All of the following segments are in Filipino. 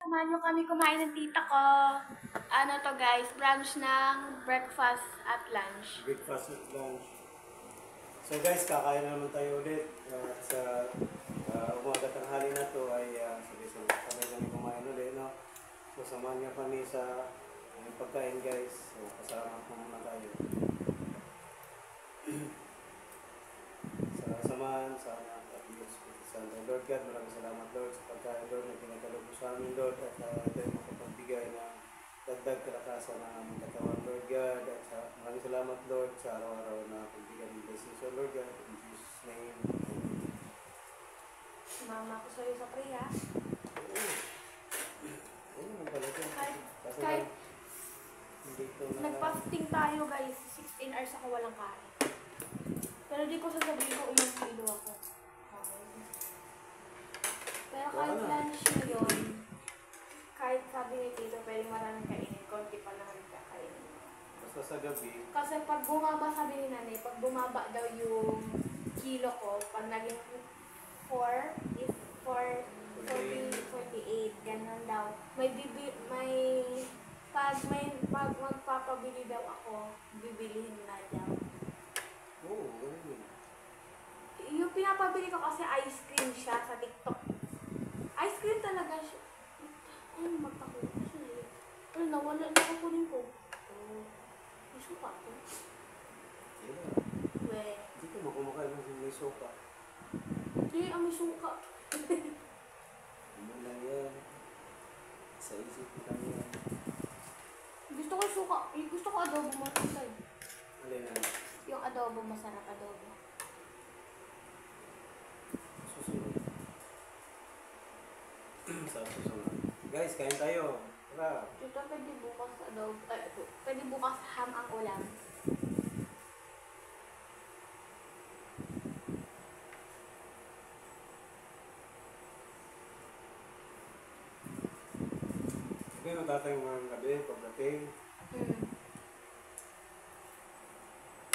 Samahan niyo kami kumain ng tita ko. Ano to guys, brunch ng breakfast at lunch. Breakfast at lunch. So guys, kakain naman tayo ulit. At sa umaga tanghali na to ay sabay-sabay kami kumain ulit, no? So samahan niyo kami sa pagkain guys. So kasama po muna tayo. Sa samahan, sa anak at Diyos. Sa Lord God, maraming salamat Lord sa pagkain Lord na pinagkalog mo sa amin Lord at tayo makapagbigay ng dagdag kalakasan ng aming katawan Lord God at maraming salamat Lord sa araw-araw na pagbigay ng blessings so Lord God in Jesus name. Sumama ko sa'yo sa prayer. Ayun naman pala ito. Kahit Dito na nag-fasting tayo guys, 16 hours ako walang kain. Pero di ko sasabihin ko ilang kilo ako. Pero kahit lunch na yun, kahit sabi ni Tito, pwede maraming kainin, konti pa naman kakainin. basta sa gabi. Kasi pag bumaba, sabi ni Nanay, pag bumaba daw yung kilo ko, pag naging 4 is 48, ganun daw. Pag magpapabili daw ako, bibilihin na daw. Oo, ganun yun. Yung pinapabili ko kasi ice cream siya sa TikTok. Ice cream talaga siya. Ay, magtakot siya eh. Ano, nawala na kukunin ko. May suka ko. Yeah. We. Hindi ko makumakain ng may sopa. Hindi, may suka. Ano lang yan? Sa isip ko lang yan. Gusto ko suka. Gusto ko adobo matulay. Alin na? Yung adobo, masarap adobo. Susunod. Sa susunod. Guys, kain tayo. Tara. Ito, pwede bukas adobo. Pwede bukas ham ang ulam. Okay, matatay mo ng gabi, pagdating.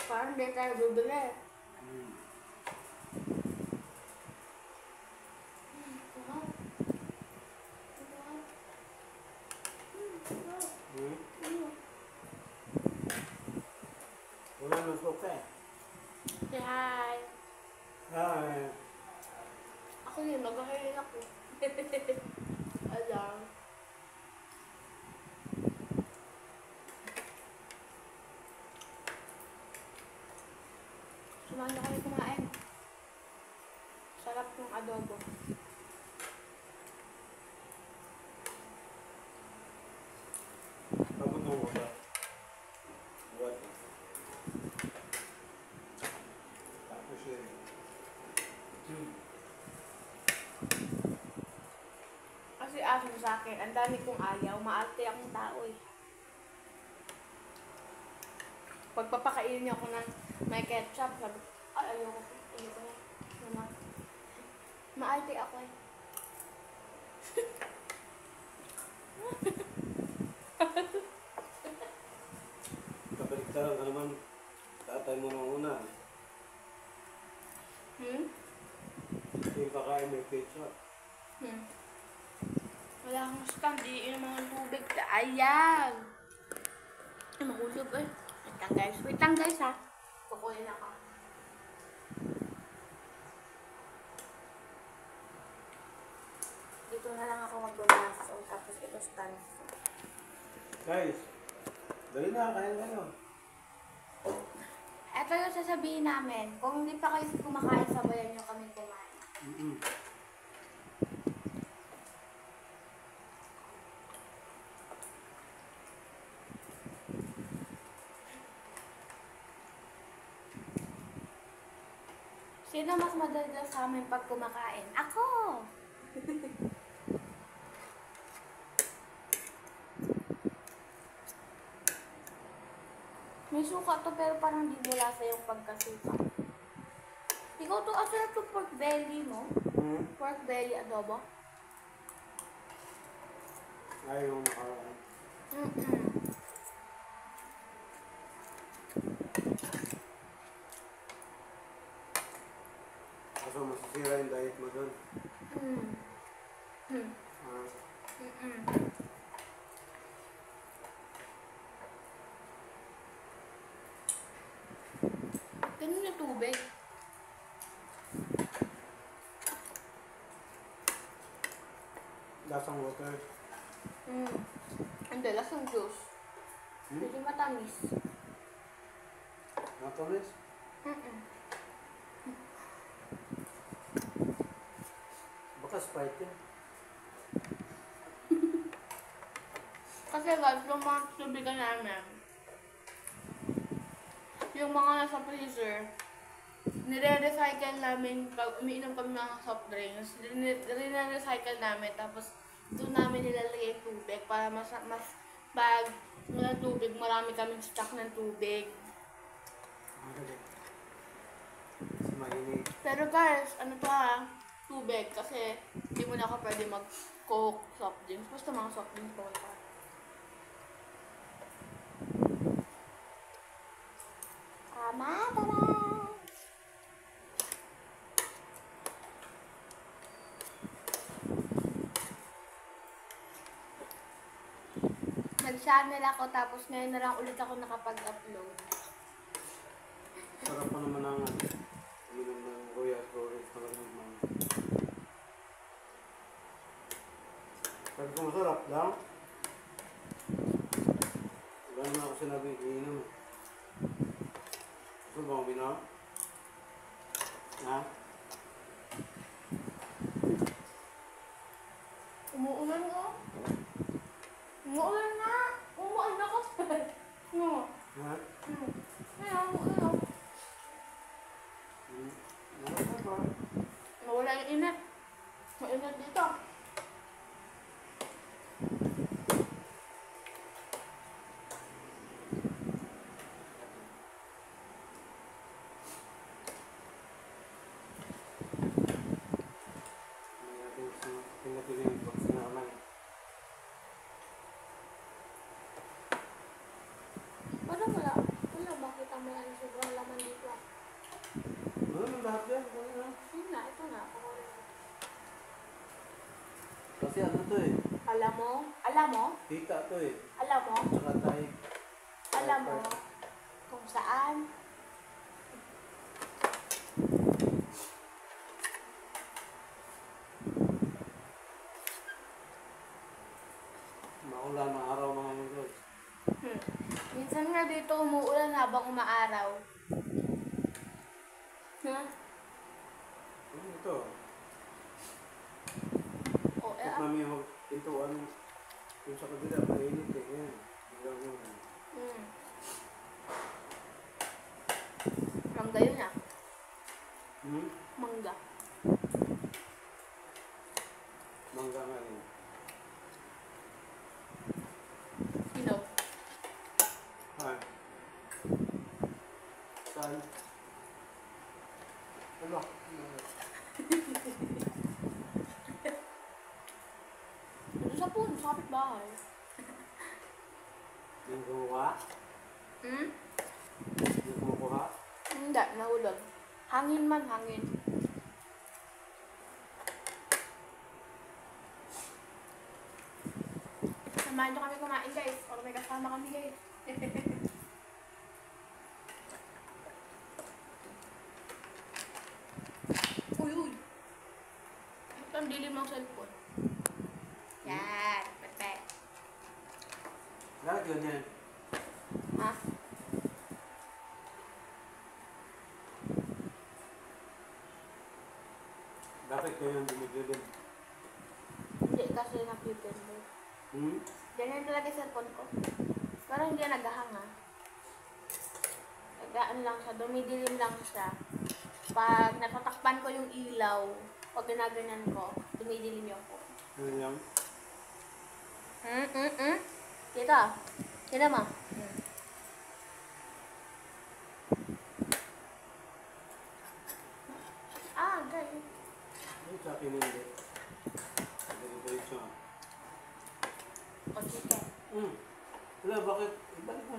Parang hindi tayo bibili. Wala nang sopa eh. Say hi. Hi. Ako yun, nagkakain ako. Alam. Sumahan na kami kumain. Sarap ng adobo. Tapos mo ba? What? Tapos yun. Kasi aso sa akin, ang dami kong ayaw, maarte akong tao eh. Pagpapakainin niya ako ng may ketchup, sabi ko, ay ayoko na. Mama. Maarte ako eh. Kabaliktaran ka naman. Tatay mo nung una. Yung kakain may ketchup. Wala akong stand, diin ang mga tubig. Ayan! Ay, mahulog eh. Wait lang guys ha. Kukunin ako. Dito na lang ako magbulas. Tapos ito stand. Guys, dali na, kain kayo. Ito yung sasabihin namin. Kung hindi pa kayo kumakain, sabayan nyo kami kumain. Sino mas madaldal sa amin pag kumakain? Ako! May suka to pero parang di mo lasa yung pagkasuka. Ikaw to, asarap to pork belly mo? Pork belly adobo? Ayaw makaroon. Kaso masisira yung diet mo doon. Ganun yung tubig. Lasang water. Hindi, lasang juice. Medyo matamis. Matamis? Baka Sprite yun. Kasi guys, yung mga tubigan namin, yung mga nasa freezer, nire-recycle namin pag umiinom kami ng soft drinks, nire-recycle namin, tapos doon namin nilalagay yung tubig para mas pag walang tubig, marami kaming stock ng tubig. Kasi mainit. Pero guys, ano to ha, tubig, kasi hindi mo na ako pwede mag-coke soft drinks, basta mga soft drinks po ka. Tama. Nag-channel ako tapos ngayon na lang ulit ako nakapag-upload. Sarap pa naman ang uminom ng Royal Flores. Parang naman. Sabi ko masarap lang. Wala naman ako sinabi iinom. Gusto ba uminom? Ha? Umuulan nga. Umuulan nga. Umuulan na kasi. No. Ha? Kaya umuulan. Ano ba? Nawala yung init. Mainit dito. Tingnan ko yung box na naman. Parang wala. Wala, bakit ang may ano sobrang laman dito? Ano lahat yan? Ano? Yun na, ito na. Kasi ano to eh. Alam mo? Tita to eh. Alam mo? Tsaka tayo. Alam mo kung saan? Maulan ng araw mga mga. Minsan nga dito umuulan habang umaaraw. Ito. O, Tapos namin yung pintuan yung sa kabila, mainit eh. Yan. Ilaw mo. Mangga yun ah. Hmm? Mangga. Mangga nga yun. Hinog. Ha? Saan? Ano? Ito sa puno, sa kapitbahay. Yung kumuha? Yung kumukuha? Hindi, nahulog. Hangin man, hangin. Samahan nyo kami kumain guys. Or may kasama kami guys. Uy, uy. Ito ang dilim ng cellphone. Yan, perfect. Lahat yun yan. Ha? Bakit kayo yung dumigilin? Hindi kasi napipindi. Ganyan talaga yung cellphone ko. Pero hindi yan naghahanga. Nagaan lang siya, dumidilim lang siya. Pag natatakpan ko yung ilaw, pag ginaganyan ko, dumidilim yung phone. Ano yan? Kita. Kita mo. Ah, guys. Ay, sa akin hindi. Dito siya. O, sige. Wala, bakit? Ibalik mo.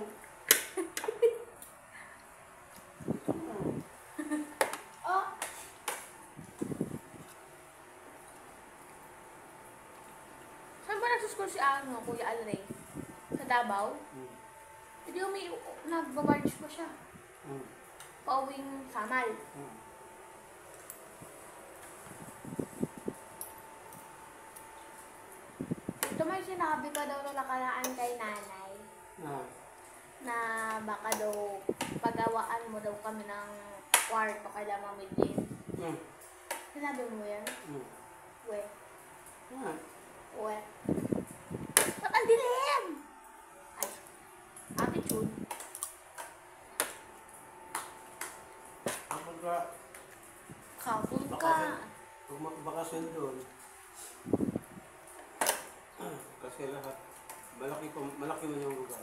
Oh! Saan ba nagsuschool si Kuya Alray? Sa Davao? Hindi nagbabarge pa siya. pauwing samal. Hmm. Ito may sinabi ka daw na nakalaan kay nanay Ah. na baka daw pagawaan mo daw kami ng kwarto kaya Mami Jean. Hmm. Sinabi mo yan? Hmm. We. Ah. We. Ba't ang dilim? Ay. Attitude. Kapag ka, Kapul ka. pag bakasyon doon, kasi lahat, malaki man yung lugar.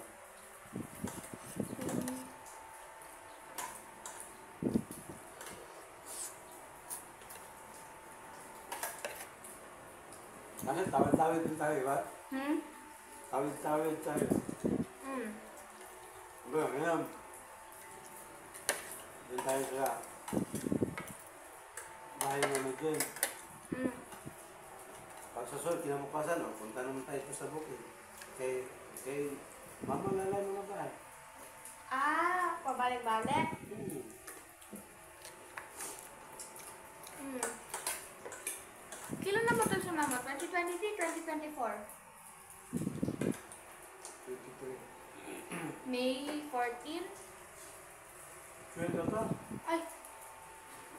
Ano, tawid-tawid din tayo, ba? Hmm? Tawid-tawid tayo. Hmm. Ba, ngayon. Doon tayo sa bahay namin dyan. Hmm. Pag sa sol, kinabukasan, punta naman tayo sa bukid. Kay mama lalay mga bahay. Ah, pabalik-balik. Hmm. Hmm. Kailan na ba ito sa mama? 2023, 2024? 23. May 14? 12 ka? Ay,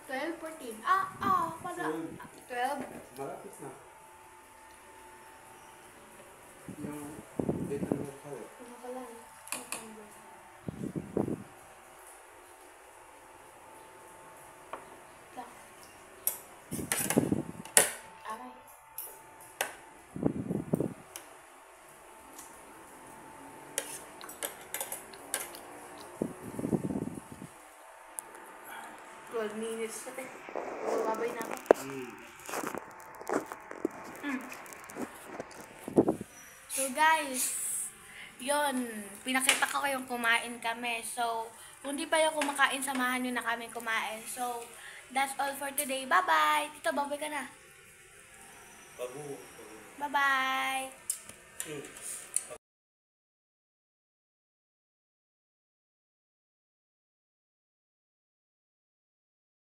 12, 14. Pala. 12. 12. Malapit na. Yung date na tayo. Ano ka lang? Aray. Minutes na tayo. Babay na ako. So guys, yon pinakita ko kayong kumain kami. So, kung di pa yung kumakain, samahan nyo na kami kumain. So, that's all for today. Bye-bye! Tito, babay ka na. Babu. Bye-bye! Hmm.